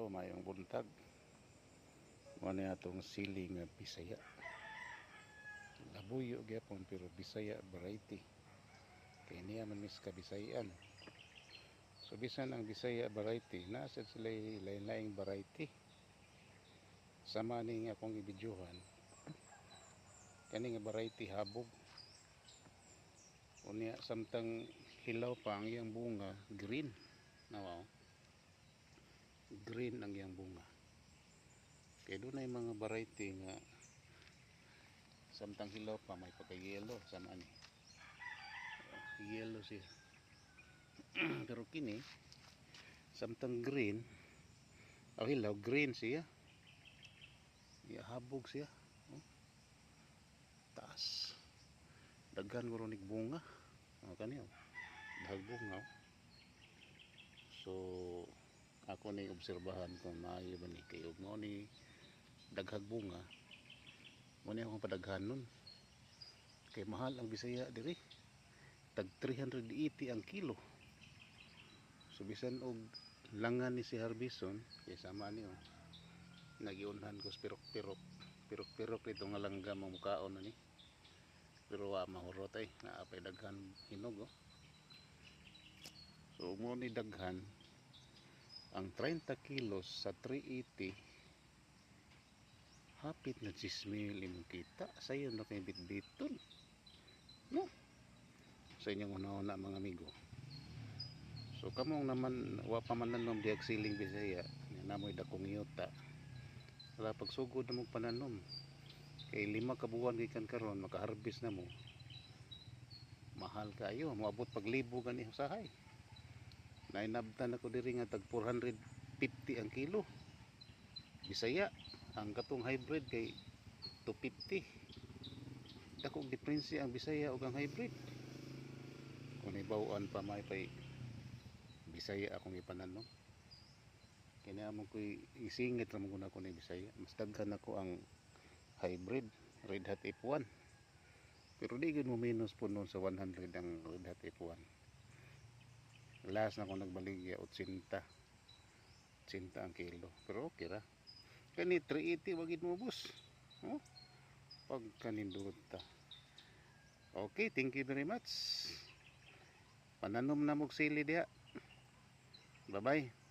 adlaw, mayong buntag. Mo na atong siling nga Bisaya. Labuyo gyapon pero Bisaya variety. Kay niya man mis kabisayan. So bisan ang Bisaya variety, nasa sila lain-laing variety. Sama ni nga akong ibidyohan. Kani nga variety habog. Unya samtang hilaw pa ang iyang bunga, green. Nawaw. Green ang iyang bunga. Kaya doon ay mga variety nga samtang hilaw pa may pagka-yellow sama ni. Yellow siya. Pero kini samtang green hilaw green siya. Habog siya. Taas. Daghan ko ron bunga. Kaniyo. Dahag bunga. So ako ni obserbahan kung maayo ba ni kayo mo ni daghag bunga mo ni akong padaghan nun kay mahal ang Bisaya diri tag 380 ang kilo. So bisan og langan ni si Harbison kay sama niyo nagiunhan ko pirok dito nga langgam ang mukaon na ni pero wa mahurot ay naapay daghan hinog So mo ni daghan ang 30 kilos sa 380 hapit na 10,000 imong kita sayo na kay bitbiton no sa inyong una-una mga amigo. So kamong naman wa pa man nanom diag siling Bisaya namoy dakong yuta wala pagsugod na mo pananom kay 5 ka buwan gikan karon maka-harvest na mo mahal kayo moabot pag libo gani usahay. Nainabtan ako diri nga tag 450 ang kilo Bisaya. Ang katong hybrid kay 250. Dakong diferensya ang Bisaya ug ang hybrid. Kung ibawaan pa may pay Bisaya akong ipananom. Kaya mo ko isingit ra mo ko ni Bisaya. Mas daghan ako ang hybrid Red Hat F1. Pero di gid mo minus po noon sa 100 ang Red Hat F1. Last na ko nagbaligya 80 ang kilo pero okay ra kani 380 wagid mo boss pag kanindota. Okay, thank you very much. Pananom na mog sili diha. Bye bye.